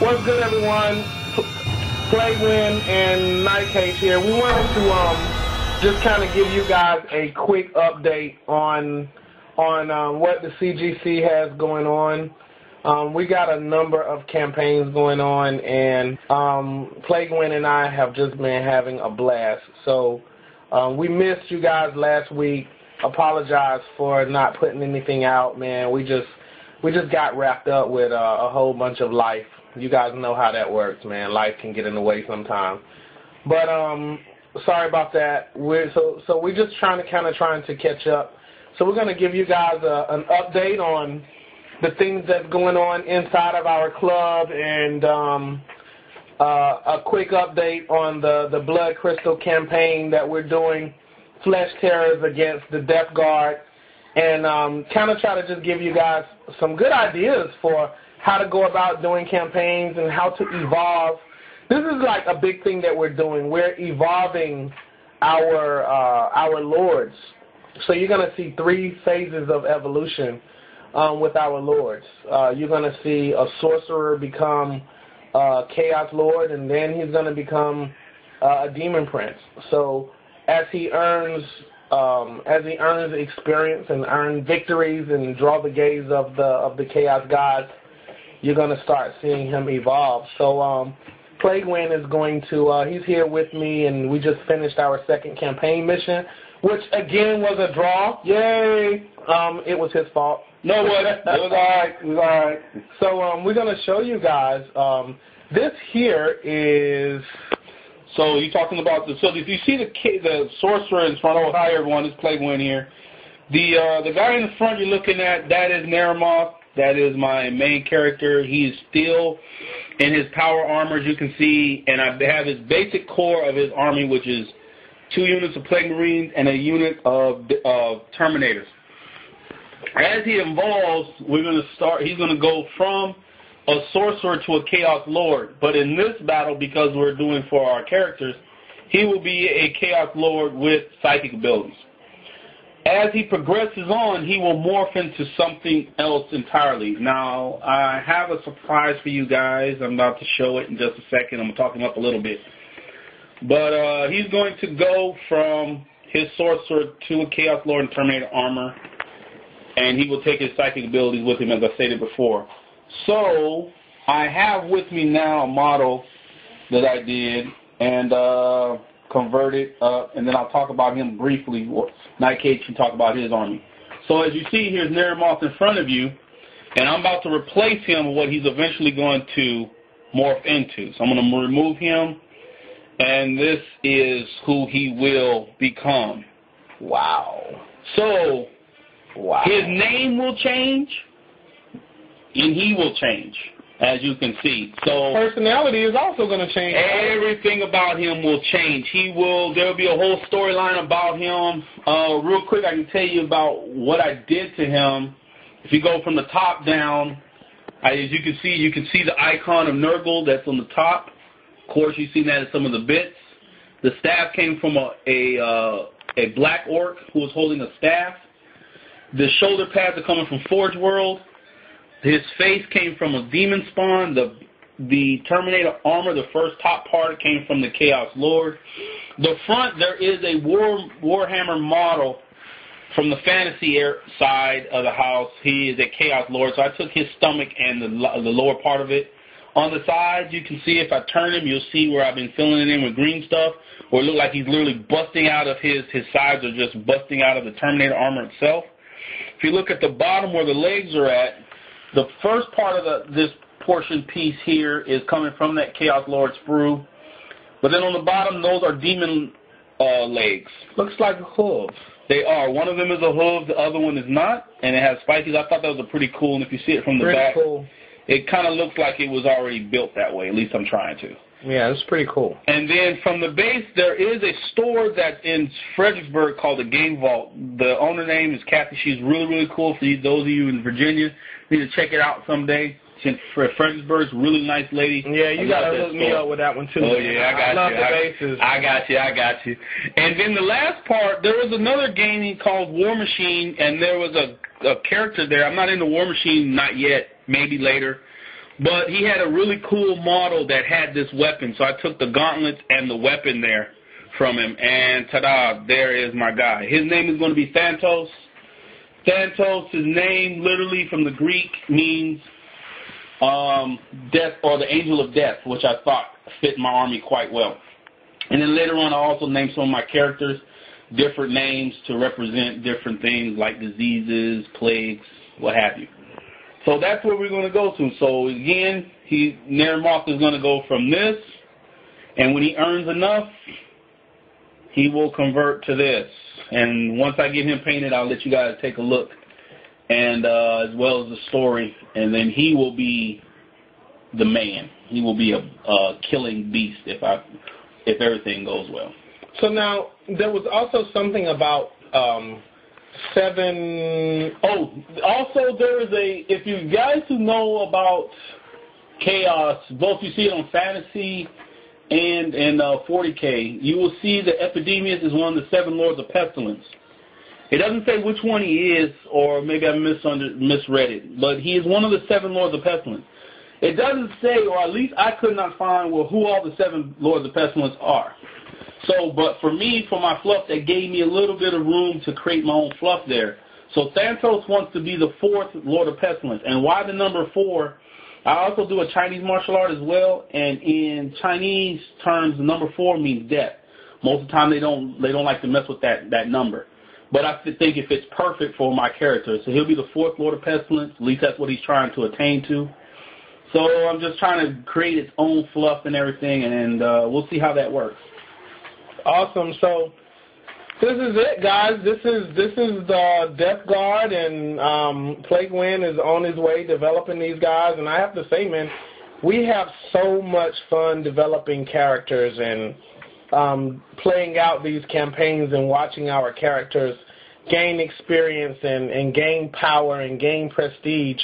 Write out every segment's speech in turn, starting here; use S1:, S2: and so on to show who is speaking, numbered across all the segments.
S1: What's good, everyone? Playwin and Nightcase here. We wanted to just kind of give you guys a quick update on what the CGC has going on. We got a number of campaigns going on, and Playwin and I have just been having a blast. So we missed you guys last week. Apologize for not putting anything out, man. We just got wrapped up with a whole bunch of life. You guys know how that works, man. Life can get in the way sometimes. But sorry about that. We're just trying to catch up. So we're going to give you guys an update on the things that's going on inside of our club, and a quick update on the Blood Crystal campaign that we're doing, Flesh Terrors against the Death Guard, and kind of try to just give you guys some good ideas for how to go about doing campaigns and how to evolve. This is like a big thing that we're doing. We're evolving our lords. So you're going to see 3 phases of evolution with our lords. You're going to see a sorcerer become a chaos lord, and then he's going to become a demon prince. So as he earns experience and earn victories and draw the gaze of the chaos gods, you're going to start seeing him evolve. So Plaguewin is going to, he's here with me, and we just finished our second campaign mission, which again was a draw. Yay! It was his fault. No, it wasn't. It was all right. It was all right. So we're going to show you guys. This here is...
S2: So you're talking about so if you see the sorcerer in front, hi everyone, it's Plaguewin here. The guy in the front you're looking at, that is Naramoth. That is my main character. He's still in his power armor, as you can see, and I have his basic core of his army, which is 2 units of Plague Marines and a unit of Terminators. As he evolves, he's going to go from a sorcerer to a Chaos Lord. But in this battle, because we're doing for our characters, he will be a Chaos Lord with psychic abilities. As he progresses on, he will morph into something else entirely. Now, I have a surprise for you guys. I'm about to show it in just a second. I'm going to talk him up a little bit. But he's going to go from his sorcerer to a Chaos Lord in Terminator armor, and he will take his psychic abilities with him, as I stated before. So, I have with me now a model that I did, and converted, and then I'll talk about him briefly. Nightcase can talk about his army. So as you see, here's Naramoth in front of you, and I'm about to replace him with what he's eventually going to morph into. So I'm going to remove him, and this is who he will become.
S1: Wow.
S2: So, his name will change, and he will change, as you can see. So
S1: personality is also going to change.
S2: Everything about him will change. There will be a whole storyline about him. Real quick, I can tell you about what I did to him. If you go from the top down, as you can see the icon of Nurgle that's on the top. Of course, you see that in some of the bits. The staff came from a black orc who was holding a staff. The shoulder pads are coming from Forge World. His face came from a demon spawn. The Terminator armor, the first top part, came from the Chaos Lord. The front, there is a Warhammer model from the fantasy side of the house. He is a Chaos Lord, so I took his stomach and the lower part of it. On the sides, you can see if I turn him, you'll see where I've been filling it in with green stuff, or it looks like he's literally busting out of his sides, or just busting out of the Terminator armor itself. If you look at the bottom where the legs are at, the first part of this portion piece here is coming from that Chaos Lord sprue. But then on the bottom, those are demon legs.
S1: Looks like hooves.
S2: They are. One of them is a hoof, the other one is not, and it has spikies. I thought that was pretty cool, and if you see it from the back,
S1: cool.
S2: It kind of looks like it was already built that way. At least I'm trying to.
S1: Yeah, it's pretty cool.
S2: And then from the base, there is a store that's in Fredericksburg called the Game Vault. The owner name is Kathy. She's really, really cool. For those of you in Virginia, you need to check it out someday. She's in Fredericksburg's really nice lady.
S1: Yeah, you got to hook me up with that one, too.
S2: Oh, yeah, I got you.
S1: I love the bases.
S2: I got you. And then the last part, there was another game called War Machine, and there was a character there. I'm not into War Machine, not yet, maybe later. But he had a really cool model that had this weapon, so I took the gauntlets and the weapon there from him, and ta-da, there is my guy. His name is going to be Thanatos. Thanatos, his name literally from the Greek means death, or the angel of death, which I thought fit my army quite well. And then later on, I also named some of my characters different names to represent different things like diseases, plagues, what have you. So that's where we're going to go to. So again, Nerimoth is going to go from this, and when he earns enough, he will convert to this. And once I get him painted, I'll let you guys take a look, and as well as the story. And then he will be the man. He will be a killing beast if everything goes well.
S1: So now there was also something about 7.
S2: Oh, also there is if you guys who know about Chaos, both you see it on Fantasy and 40K, you will see that Epidemius is one of the 7 Lords of Pestilence. It doesn't say which one he is, or maybe I misread it, but he is one of the 7 Lords of Pestilence. It doesn't say, or at least I could not find, who all the 7 Lords of Pestilence are. So, but for me, for my fluff, that gave me a little bit of room to create my own fluff there. So Thanatos wants to be the 4th Lord of Pestilence. And why the number 4? I also do a Chinese martial art as well, and in Chinese terms, the number 4 means death. Most of the time, they don't like to mess with that number. But I think it fits perfect for my character. So he'll be the 4th Lord of Pestilence. At least that's what he's trying to attain to. So I'm just trying to create its own fluff and everything, and we'll see how that works.
S1: Awesome. So this is it, guys. This is the Death Guard, and Plague Wind is on his way developing these guys. And I have to say, man, we have so much fun developing characters and playing out these campaigns and watching our characters gain experience and gain power and gain prestige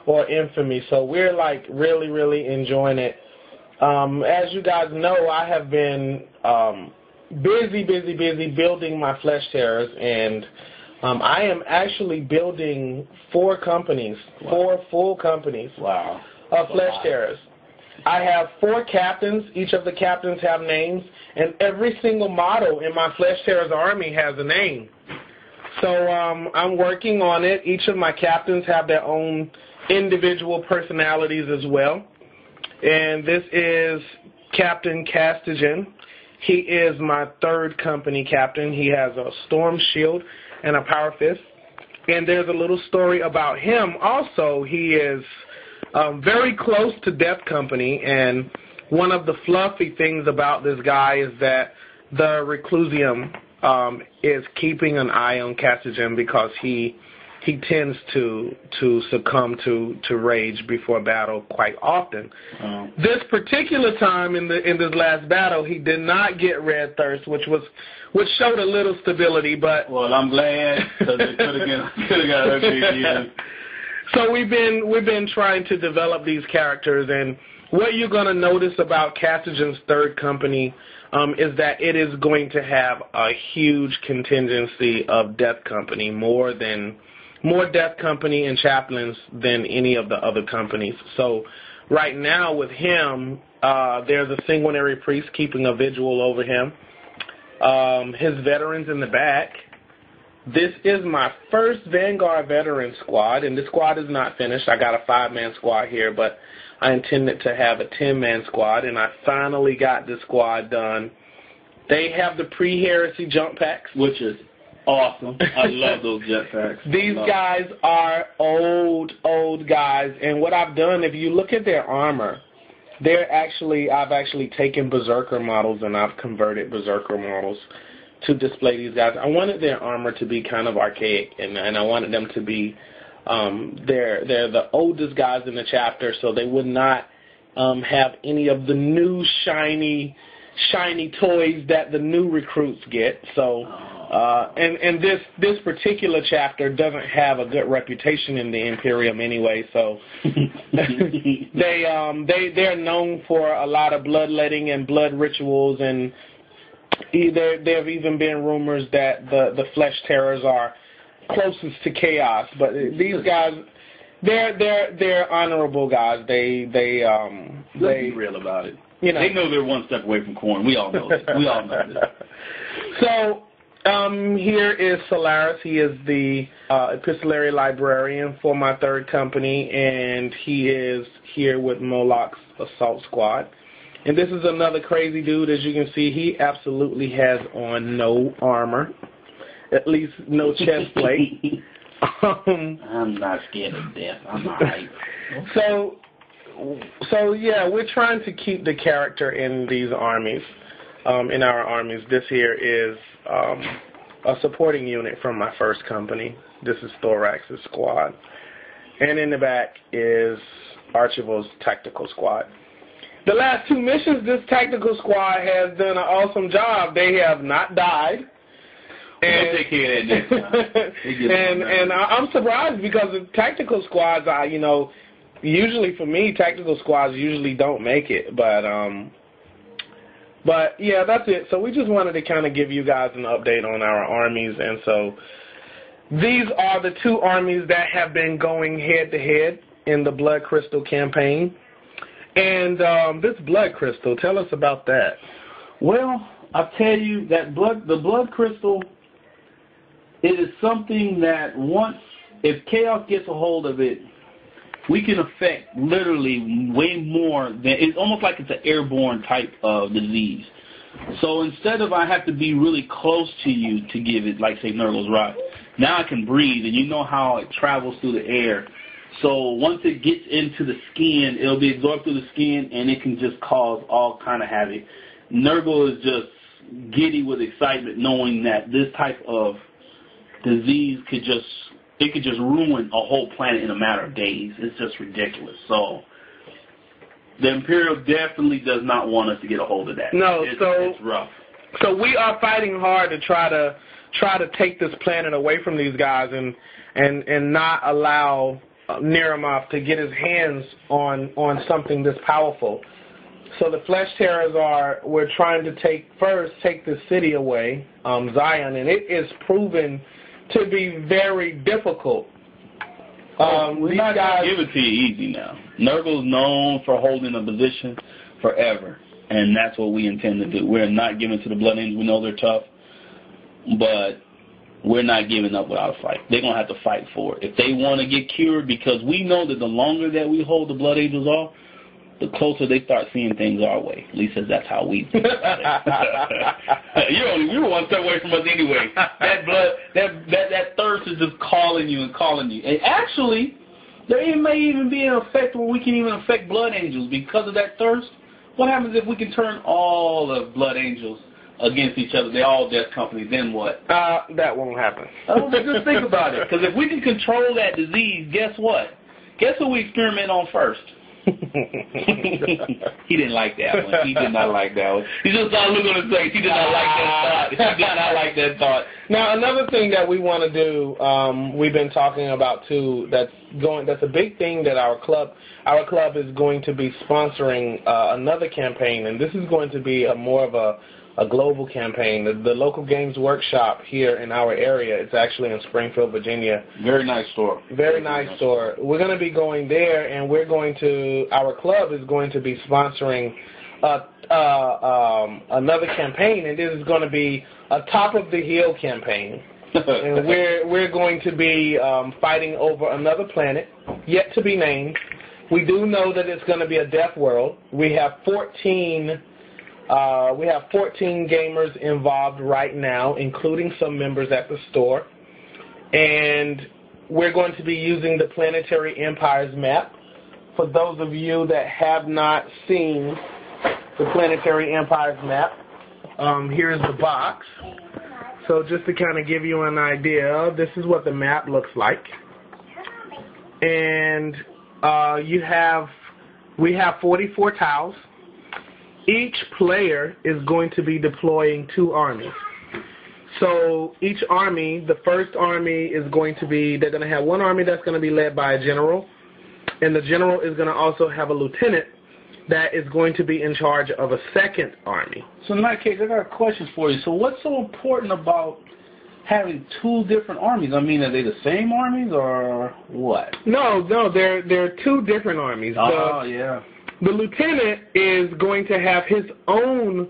S1: or infamy. So we're like really, really enjoying it. As you guys know, I have been busy building my Flesh Terrors, and I am actually building 4 companies, wow. 4 full companies
S2: wow.
S1: of Flesh Terrors. I have 4 captains. Each of the captains have names, and every single model in my Flesh Terrors army has a name. So I'm working on it. Each of my captains have their own individual personalities as well. And this is Captain Castigen. He is my 3rd company captain. He has a storm shield and a power fist. And there's a little story about him also. He is very close to Death Company, and one of the fluffy things about this guy is that the Reclusium is keeping an eye on Castigen because he tends to succumb to rage before battle quite often. Oh. This particular time in this last battle, he did not get Red Thirst, which showed a little stability. But
S2: well, I'm glad, because it could have got ugly again.
S1: So we've been trying to develop these characters, and what you're going to notice about Castigen's 3rd company is that it is going to have a huge contingency of Death Company, more Death Company and chaplains than any of the other companies. So right now with him, there's a sanguinary priest keeping a vigil over him. His veterans in the back. This is my first Vanguard veteran squad, and this squad is not finished. I got a 5-man squad here, but I intended to have a 10-man squad, and I finally got this squad done. They have the pre-heresy jump packs, which is awesome. I love those jetpacks. These guys are old guys, and what I've done, if you look at their armor, I've actually taken Berserker models and I've converted Berserker models to display these guys. I wanted their armor to be kind of archaic, and I wanted them to be they're the oldest guys in the chapter, so they would not have any of the new shiny toys that the new recruits get. So and this particular chapter doesn't have a good reputation in the Imperium anyway, so they're known for a lot of bloodletting and blood rituals, and there have even been rumors that the Flesh Terrors are closest to Chaos. But these guys, They're honorable guys. They
S2: Let's be real about it.
S1: You know,
S2: they know they're one step away from corn. We all know this. We all know this.
S1: So here is Solaris. He is the epistolary librarian for my third company, and he is here with Moloch's assault squad. And this is another crazy dude. As you can see, he absolutely has on no armor, at least no chest plate.
S2: I'm not scared of death. I'm all right.
S1: So yeah, we're trying to keep the character in these armies, in our armies. This here is a supporting unit from my first company. This is Thorax's squad. And in the back is Archival's tactical squad. The last 2 missions, this tactical squad has done an awesome job. They have not died.
S2: And we'll take care of that next time.
S1: and I'm surprised because the tactical squads, usually for me, tactical squads usually don't make it. But yeah, that's it. So we just wanted to kind of give you guys an update on our armies. And so these are the 2 armies that have been going head-to-head in the Blood Crystal campaign. And this Blood Crystal, tell us about that.
S2: Well, I'll tell you that the Blood Crystal, it is something that if Chaos gets a hold of it, we can affect literally way more than, it's almost like it's an airborne type of disease. So instead of I have to be really close to you to give it, like say Nurgle's Rock, now I can breathe, and you know how it travels through the air. So once it gets into the skin, it'll be absorbed through the skin, and it can just cause all kind of havoc. Nurgle is just giddy with excitement knowing that this type of disease could just ruin a whole planet in a matter of days. It's just ridiculous. So the Imperial definitely does not want us to get a hold of that.
S1: No,
S2: it's rough.
S1: So we are fighting hard to try to take this planet away from these guys and not allow Nerimoth to get his hands on something this powerful. So the Flesh Terrors we're trying to take the city away, Zion, and it is proven to be very difficult.
S2: We're not going to give it to you easy now. Nurgle's known for holding a position forever, and that's what we intend to do. We're not giving to the Blood Angels. We know they're tough, but we're not giving up without a fight. They're going to have to fight for it. If they want to get cured, because we know that the longer that we hold the Blood Angels off, the closer they start seeing things our way. At least that's how we think about it. You were one step away from us anyway. That thirst is just calling you and calling you. And actually, there may even be an effect where we can even affect Blood Angels because of that thirst. What happens if we can turn all of Blood Angels against each other? They're all death companies. Then what?
S1: That won't happen.
S2: Just think about it. Because if we can control that disease, guess what? Guess who we experiment on first? He didn't like that one. He did not like that one. He just saw Luke on his face. He did not like that thought. He did not like that thought.
S1: Now, another thing that we want to do, we've been talking about too, that's a big thing that our club is going to be sponsoring another campaign, and this is going to be more of a global campaign. The local games workshop here in our area, it's actually in Springfield, Virginia.
S2: Very nice store.
S1: Very nice store. We're going to be going there, and our club is going to be sponsoring another campaign, and this is going to be a top of the hill campaign. And we're going to be fighting over another planet, yet to be named. We do know that it's going to be a death world. We have 14 gamers involved right now, including some members at the store. And we're going to be using the Planetary Empires map. For those of you that have not seen the Planetary Empires map, here's the box. So just to kind of give you an idea, this is what the map looks like. And we have 44 tiles. Each player is going to be deploying 2 armies. So each army, the first army is going to be, they're going to have one army that's going to be led by a general, and the general is going to also have a lieutenant that is going to be in charge of a second army.
S2: So in that case, I got a question for you. So what's so important about having two different armies? I mean, are they the same armies or what?
S1: No, they're two different armies.
S2: Yeah.
S1: The lieutenant is going to have his own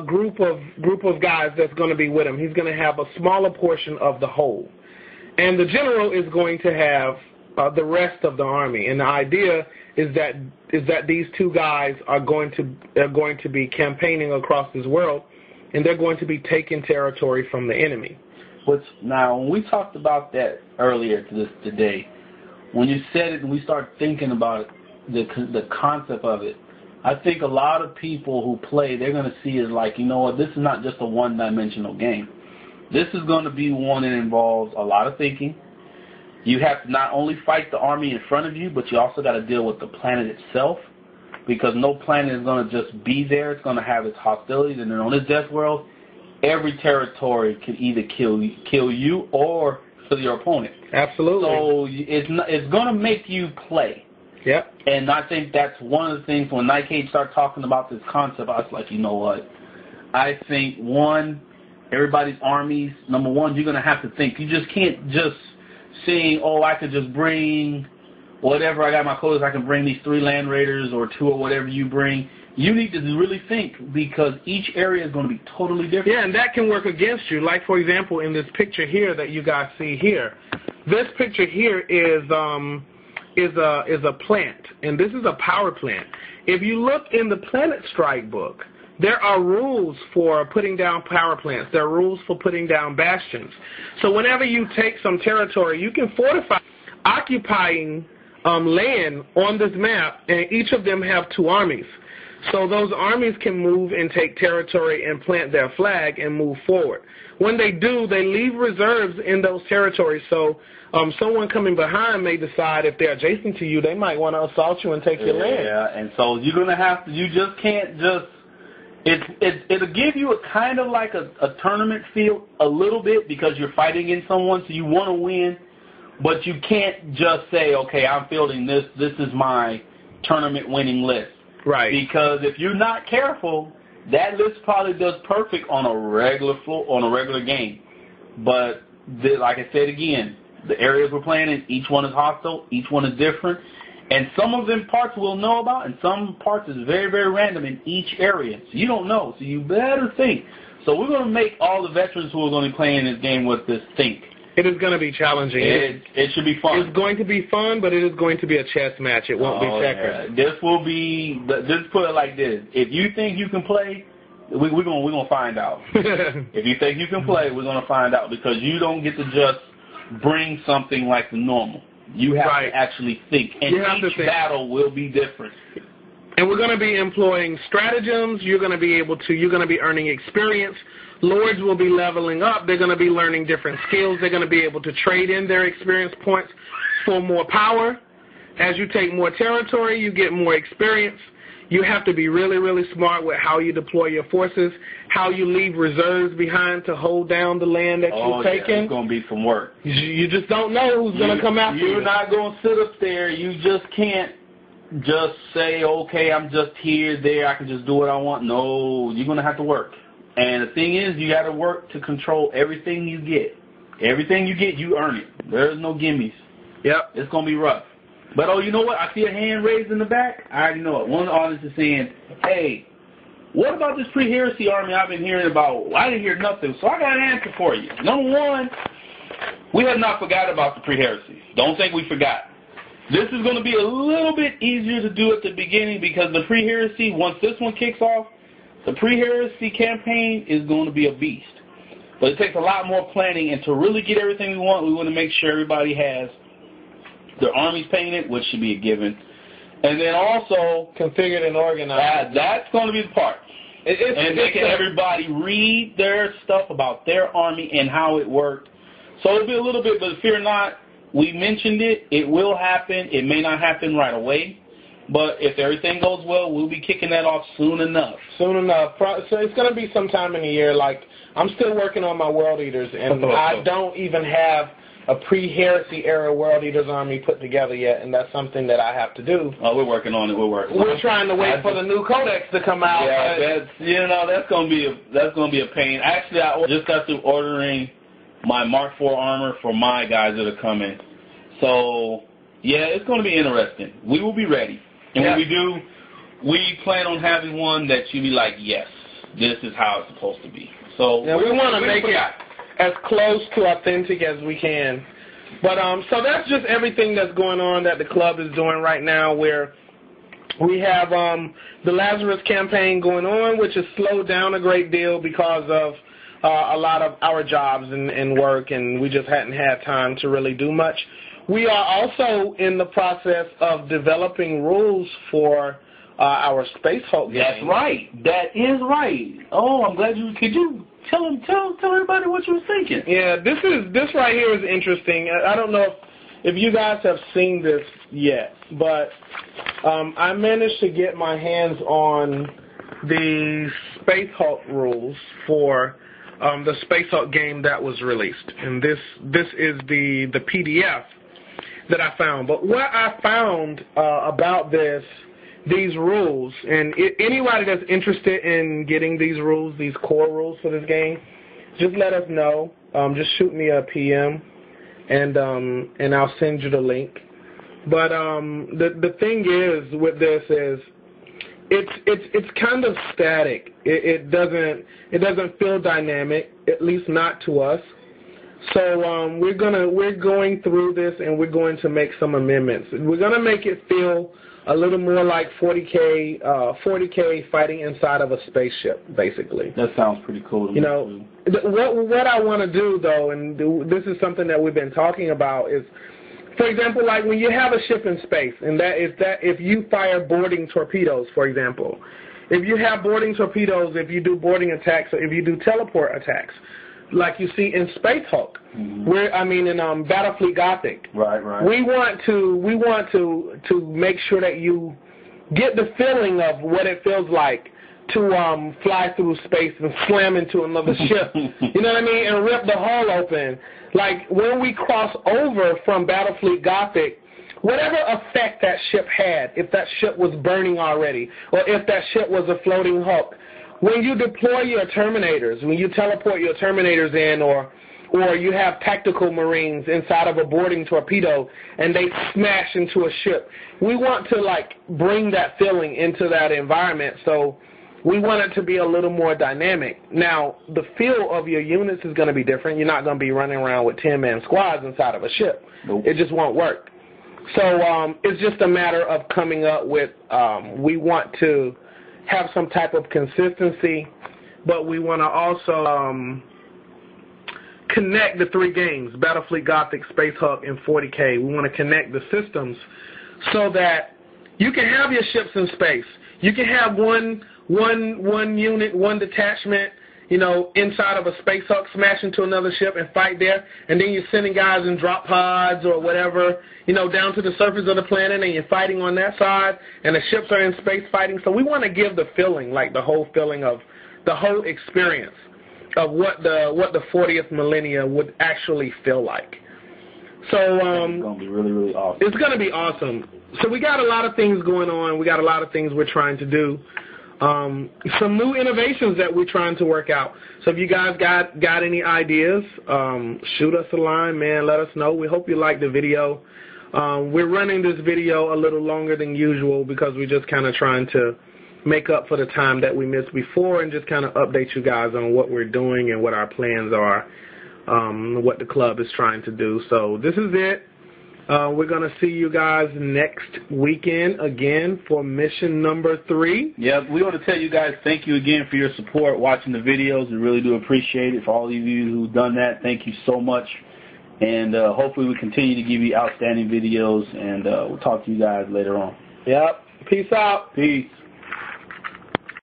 S1: group of guys that's going to be with him. He's going to have a smaller portion of the whole, and the general is going to have the rest of the army. And the idea is that these two guys are going to be campaigning across this world, and they're going to be taking territory from the enemy.
S2: Now, when we talked about that earlier today, when you said it and we started thinking about it, the concept of it, I think a lot of people who play, they're going to see it like, you know what, this is not just a one-dimensional game. This is going to be one that involves a lot of thinking. You have to not only fight the army in front of you, but you also got to deal with the planet itself, because no planet is going to just be there. It's going to have its hostilities, and then on this death world, every territory can either kill you or kill your opponent.
S1: Absolutely.
S2: So it's going to make you play.
S1: Yep.
S2: And I think that's one of the things when Nightcage started talking about this concept, I was like, you know what? I think, one, everybody's armies, number one, you're going to have to think. You just can't just saying, oh, I could just bring whatever I got in my clothes, I can bring these 3 land raiders or 2 or whatever you bring. You need to really think, because each area is going to be totally different.
S1: Yeah, and that can work against you. Like, for example, in this picture here that you guys see here, this picture here is a plant, and this is a power plant. If you look in the Planet Strike book, there are rules for putting down power plants. There are rules for putting down bastions. So whenever you take some territory, you can fortify occupying land on this map, and each of them have 2 armies. So those armies can move and take territory and plant their flag and move forward. When they do, they leave reserves in those territories. So someone coming behind may decide, if they're adjacent to you, they might want to assault you and take your land.
S2: Yeah, and so you're going to have to, you just can't just, it'll give you a kind of like a tournament feel a little bit, because you're fighting against someone, so you want to win, but you can't just say, okay, I'm fielding this is my tournament winning list.
S1: Right.
S2: Because if you're not careful, that list probably does perfect on a regular game. But like I said again, the areas we're playing in, each one is hostile, each one is different, and some of them parts we'll know about, and some parts is very, very random in each area. So you don't know, so you better think. So we're going to make all the veterans who are going to be playing this game with this think.
S1: It is going to be challenging.
S2: It should be fun.
S1: It's going to be fun, but it is going to be a chess match. It won't be checkers.
S2: Yeah. This will be, just put it like this. If you think you can play, we're going to find out. If you think you can play, we're going to find out, because you don't get to just bring something like the normal. You have to actually think, and each battle will be different.
S1: And we're going to be employing stratagems. You're going to be earning experience. Lords will be leveling up. They're going to be learning different skills. They're going to be able to trade in their experience points for more power. As you take more territory, you get more experience. You have to be really, really smart with how you deploy your forces, how you leave reserves behind to hold down the land that you've taken.
S2: It's going to be some work.
S1: You just don't know who's going to come after you.
S2: You're not going to sit up there. You just can't just say, okay, I'm just here, there, I can just do what I want. No, you're going to have to work. And the thing is, you got to work to control everything you get. Everything you get, you earn it. There's no gimmies.
S1: Yep.
S2: It's going to be rough. But, oh, you know what? I see a hand raised in the back. I already know it. One of the audience is saying, hey, what about this pre-heresy army I've been hearing about? I didn't hear nothing, so I got an answer for you. Number one, we have not forgot about the pre-heresy. Don't think we forgot. This is going to be a little bit easier to do at the beginning, because the pre-heresy, once this one kicks off, the pre-heresy campaign is going to be a beast. But it takes a lot more planning, and to really get everything we want to make sure everybody has their armies painted, which should be a given. And then also
S1: configured and organized.
S2: That's going to be the part. And making everybody read their stuff about their army and how it worked. So it'll be a little bit, but fear not, we mentioned it. It will happen. It may not happen right away. But if everything goes well, we'll be kicking that off soon enough.
S1: Soon enough. So it's going to be sometime in the year. Like, I'm still working on my World Eaters, and I don't even have a pre-heresy era World Eaters army put together yet, and that's something that I have to do.
S2: Oh, we're working on it.
S1: We're trying to wait for the new codex to come out.
S2: Yeah, that's going to be a pain. Actually, I just got through ordering my Mark IV armor for my guys that are coming. So, yeah, it's going to be interesting. We will be ready. And when we do, we plan on having one that you be like, yes, this is how it's supposed to be. So
S1: yeah, we want to make it as close to authentic as we can. But so that's just everything that's going on that the club is doing right now, where we have the Lazarus campaign going on, which has slowed down a great deal because of a lot of our jobs and work, and we just hadn't had time to really do much. We are also in the process of developing rules for our Space Hulk game.
S2: That's right. That is right. Oh, I'm glad you. Could you tell everybody what you were thinking?
S1: Yeah, this right here is interesting. I don't know if you guys have seen this yet, but I managed to get my hands on the Space Hulk rules for the Space Hulk game that was released, and this is the PDF that I found. But what I found about these rules, and anybody that's interested in getting these rules, these core rules for this game, just let us know. Just shoot me a PM, and I'll send you the link. But the thing is with this is it's kind of static. It doesn't feel dynamic, at least not to us. So we're going through this, and we're going to make some amendments. We're going to make it feel a little more like 40K fighting inside of a spaceship, basically.
S2: That sounds pretty cool.
S1: You know, what I want to do, though, and this is something that we've been talking about, is, for example, like when you have a ship in space, and that if you fire boarding torpedoes, for example, if you have boarding torpedoes, if you do boarding attacks, or if you do teleport attacks, like you see in Space Hulk, in Battlefleet Gothic.
S2: Right.
S1: We want to make sure that you get the feeling of what it feels like to fly through space and slam into another ship. You know what I mean? And rip the hull open. Like when we cross over from Battlefleet Gothic, whatever effect that ship had, if that ship was burning already, or if that ship was a floating Hulk, when you deploy your Terminators, when you teleport your Terminators in, or you have tactical Marines inside of a boarding torpedo and they smash into a ship, we want to like bring that feeling into that environment. So we want it to be a little more dynamic. Now, the feel of your units is going to be different. You're not going to be running around with 10-man squads inside of a ship.
S2: Nope.
S1: It just won't work. So it's just a matter of coming up with, we want to have some type of consistency, but we want to also connect the three games, Battlefleet Gothic, Space Hulk, and 40K. We want to connect the systems so that you can have your ships in space. You can have one unit, one detachment, inside of a Space Hulk, smash into another ship and fight there, and then you're sending guys in drop pods or whatever, down to the surface of the planet, and you're fighting on that side, and the ships are in space fighting. So we want to give the feeling, like the whole feeling of the whole experience of what the 40th millennia would actually feel like. So
S2: it's going to be really, really awesome.
S1: It's going to be awesome. So we got a lot of things going on. We got a lot of things we're trying to do. Some new innovations that we're trying to work out. So if you guys got any ideas, shoot us a line, man. Let us know. We hope you like the video. We're running this video a little longer than usual because we're just kind of trying to make up for the time that we missed before and just kind of update you guys on what we're doing and what our plans are, what the club is trying to do. So this is it. We're going to see you guys next weekend again for mission number 3.
S2: Yeah, we want to tell you guys thank you again for your support, watching the videos. We really do appreciate it. For all of you who've done that, thank you so much. And hopefully we continue to give you outstanding videos, and we'll talk to you guys later on.
S1: Yep. Peace out.
S2: Peace.